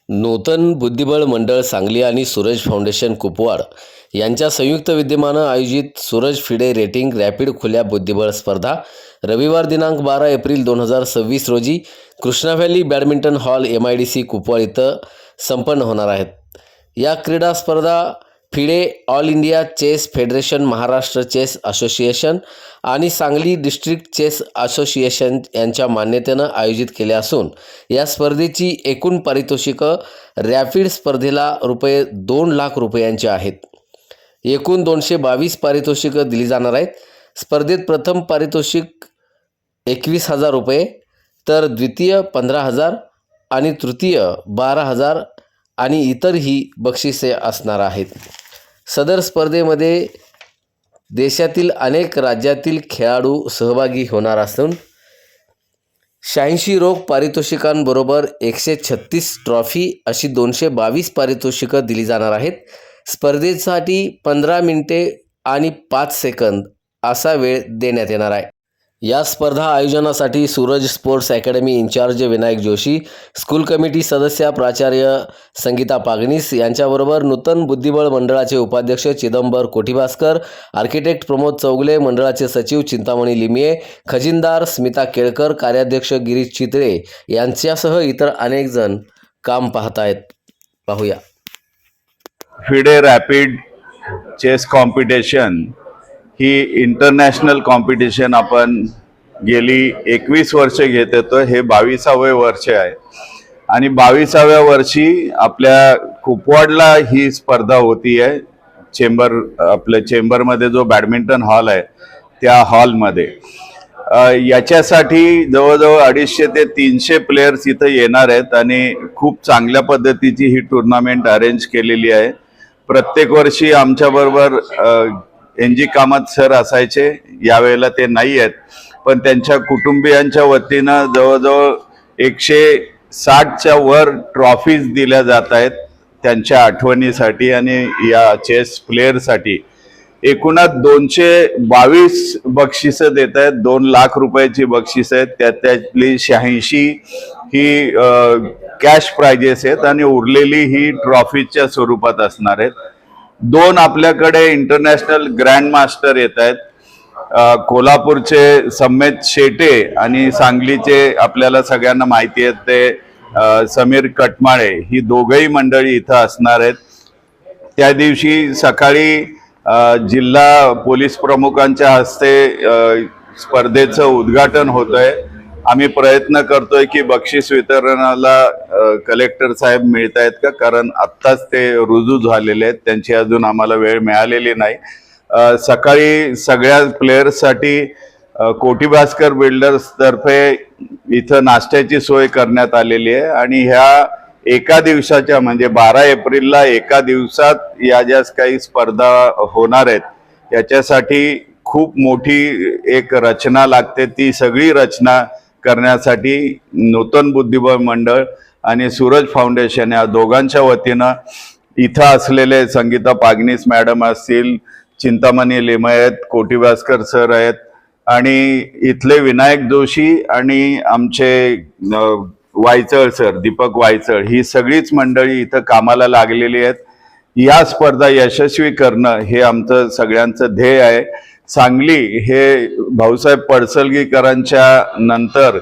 नूतन बुद्धिबळ मंडळ सांगली आणि सूरज फाउंडेशन कुपवाड यांच्या संयुक्त विद्यमानं आयोजित सूरज फिडे रेटिंग रॅपिड खुल्या बुद्धिबळ स्पर्धा रविवार दिनांक 12 एप्रिल 2026 रोजी Krishna valley badminton hall MIDC Kupwad इथं संपन्न होणार आहेत। या क्रीडा स्पर्धा FIDE all India chess federation, Maharashtra chess association आणि सांगली डिस्ट्रिक्ट चेस असोसिएशन यांच्या मान्यतेनं आयोजित केल्या असून या स्पर्धेची एकूण पारितोषिकं रॅपिड स्पर्धेला ₹2 लाख रुपयांची आहेत। एकूण 222 पारितोषिकं दिली जाणार आहेत। स्पर्धेत प्रथम पारितोषिक ₹21,000 तर द्वितीय 15,000 आणि तृतीय 12,000 आणि इतरही बक्षिसे असणार आहेत। सदर स्पर्धेमध्ये देशातील अनेक राज्यातील खेळाडू सहभागी होणार असून 86 रोख पारितोषिकांबरोबर 136 ट्रॉफी अशी 222 पारितोषिकं दिली जाणार आहेत। स्पर्धेसाठी 15 मिनिटे आणि 5 सेकंद असा वेळ देण्यात येणार आहे। या स्पर्धा आयोजनासाठी Suraj sports academy in charge Vinayak Joshi, school committee सदस्य प्राचार्य संगीता पागनीस यांच्याबरोबर नूतन बुद्धिबळ मंडळाचे उपाध्यक्ष चिदंबर कोठीभास्कर, आर्किटेक्ट प्रमोद चौगले, मंडळाचे सचिव चिंतामणी लिमये, खजिनदार स्मिता केळकर, कार्याध्यक्ष गिरीश चितळे यांच्यासह इतर अनेक जण काम पाहत आहेत। पाहूया। फिडे रॅपिड चेस कॉम्पिटिशन ही इंटरनॅशनल कॉम्पिटिशन आपण गेली 21 वर्ष घेत येतो। हे 22वे वर्ष आहे आणि 22व्या वर्षी आपल्या कुपवाडला ही स्पर्धा होती आहे। आपल्या चेंबरमध्ये जो बॅडमिंटन हॉल आहे त्या हॉलमध्ये याच्यासाठी जवळजवळ 250 ते 300 प्लेयर्स इथं येणार आहेत आणि खूप चांगल्या पद्धतीची ही टुर्नामेंट अरेंज केलेली आहे। प्रत्येक वर्षी आमच्याबरोबर NG कामत सर असायचे, यावेळेला ते नाही आहेत, पण त्यांच्या कुटुंबियांच्या वतीनं जवळजवळ 160च्या वर ट्रॉफीज दिल्या जात आहेत त्यांच्या आठवणीसाठी आणि या चेस प्लेयरसाठी। एकूणात 222 बक्षिसं देत आहेत, 2 लाख रुपयाची बक्षिसं आहेत, त्यातली 86 ही कॅश प्राइजेस आहेत आणि उरलेली ही ट्रॉफीच्या स्वरूपात असणार आहेत। 2 आपल्याकडे इंटरनॅशनल ग्रँड मास्टर येत आहेत, कोल्हापूरचे सम्मेत शेटे आणि सांगलीचे आपल्याला सगळ्यांना माहिती आहेत ते समीर कटमाळे, ही दोघंही मंडळी इथं असणार आहेत। त्या दिवशी सकाळी जिल्हा पोलीस प्रमुखांच्या हस्ते स्पर्धेचं उद्घाटन होतंय। आम्ही प्रयत्न करतोय की बक्षीस वितरणाला कलेक्टर साहेब मिळत आहेत का, कारण आत्ताच ते रुजू झालेले आहेत, त्यांची अजून आम्हाला वेळ मिळालेली नाही। सकाळी सगळ्या प्लेयर्ससाठी कोठीभास्कर बिल्डर्स तर्फे इथं नाश्त्याची सोय करण्यात आलेली आहे आणि ह्या एका दिवसाच्या म्हणजे 12 एप्रिलला एका दिवसात या ज्या काही स्पर्धा होणार आहेत याच्यासाठी खूप मोठी एक रचना लागते। ती सगळी रचना करण्यासाठी नूतन बुद्धिबळ मंडळ आणि सूरज फाउंडेशन या दोघांच्या वतीनं इथं असलेले संगीता पागनीस मॅडम असतील, चिंतामणी लिमये आहेत, कोठीभास्कर सर आहेत आणि इथले विनायक जोशी आणि आमचे वायचळ सर, दीपक वायचळ, ही सगळीच मंडळी इथं कामाला लागलेली आहेत। या स्पर्धा यशस्वी करणं हे आमचं सगळ्यांचं ध्येय आहे। सांगली हे भाऊसाहेब पडसलगीकरांच्या नंतर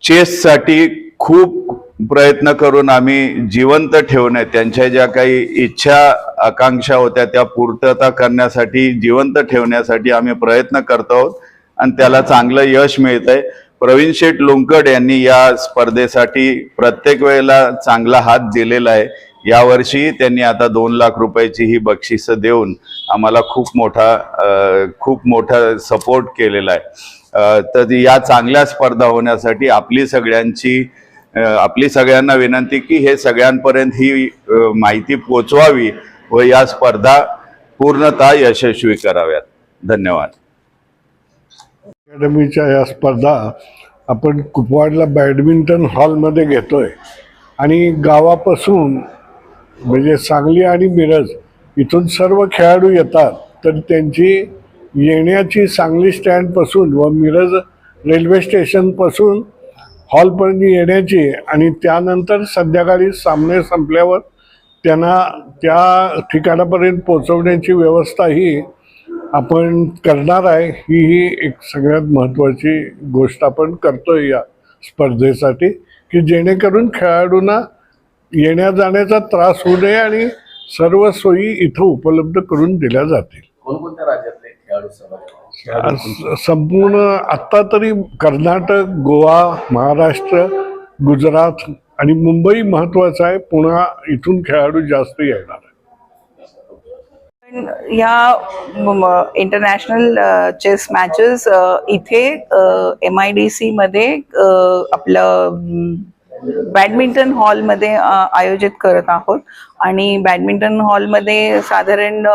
चेससाठी खूप प्रयत्न करून आम्ही जिवंत ठेवणे, त्यांच्या ज्या काही इच्छा आकांक्षा होत्या त्या पूर्तता करण्यासाठी, जिवंत ठेवण्यासाठी आम्ही प्रयत्न करतो आहोत आणि त्याला चांगलं यश मिळतंय। प्रवीण शेठ लोंकड यांनी या स्पर्धेसाठी प्रत्येक वेळेला चांगला हात दिलेला आहे। यावर्षी त्यांनी आता 2 लाख रुपयाची ही बक्षिसं देऊन आम्हाला खूप मोठा सपोर्ट केलेला आहे। तर या चांगल्या स्पर्धा होण्यासाठी आपली सगळ्यांना विनंती की हे सगळ्यांपर्यंत ही माहिती पोचवावी व या स्पर्धा पूर्णतः यशस्वी कराव्यात। धन्यवाद। अकॅडमीच्या या स्पर्धा आपण कुपवाडला बॅडमिंटन हॉलमध्ये घेतोय आणि गावापासून म्हणजे सांगली आणि मिरज इथून सर्व खेळाडू येतात, तर त्यांची येण्याची सांगली स्टँडपासून व मिरज रेल्वे स्टेशनपासून हॉलपर्यंत येण्याची आणि त्यानंतर संध्याकाळी सामने संपल्यावर त्यांना त्या ठिकाणापर्यंत पोहोचवण्याची व्यवस्था ही आपण करणार आहे. ही एक सगळ्यात महत्त्वाची गोष्ट आपण करतोय या स्पर्धेसाठी, की जेणेकरून खेळाडूंना येण्या जाण्याचा त्रास होऊ नये आणि सर्व सोयी इथं उपलब्ध करून दिल्या जातील. कोणकोणत्या राज्यातले खेळाडू सहभागी संपूर्ण आत्ता तरी कर्नाटक, गोवा, महाराष्ट्र, गुजरात आणि मुंबई महत्त्वाचं आहे. पुन्हा इथून खेळाडू जास्त येणार आहे. या इंटरनॅशनल चेस मॅचेस इथे MIDC मध्ये आपलं बॅडमिंटन हॉलमध्ये आयोजित करत आहोत आणि बॅडमिंटन हॉलमध्ये साधारण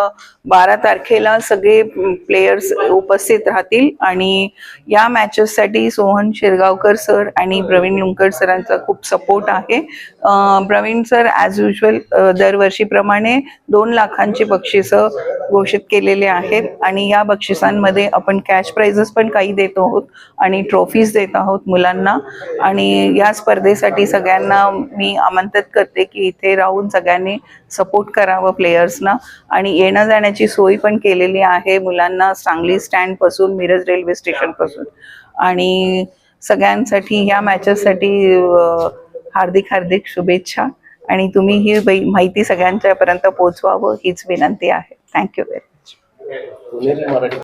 12 तारखेला सगळे प्लेयर्स उपस्थित राहतील आणि या मॅचेससाठी सोहन शिरगावकर सर आणि प्रवीण लुंकर सरांचा खूप सपोर्ट आहे. प्रवीण सर ॲज युजल दरवर्षीप्रमाणे 2 लाखांची बक्षिसं घोषित केलेले आहेत आणि या बक्षिसांमध्ये आपण कॅश प्राइजेस पण काही देत आहोत आणि ट्रॉफीज देत आहोत मुलांना. आणि या स्पर्धेसाठी सगळ्यांना मी आमंत्रित करते की इथे राहून सगळ्यांनी सपोर्ट करावं प्लेयर्सना. आणि येण्या जाण्याची सोय पण केलेली आहे मुलांना सांगली स्टँडपासून मिरज रेल्वे स्टेशनपासून. आणि सगळ्यांसाठी ह्या मॅचेससाठी हार्दिक हार्दिक शुभेच्छा आणि तुम्ही ही माहिती सगळ्यांच्यापर्यंत पोहोचवावं हीच विनंती आहे. Thank you very much.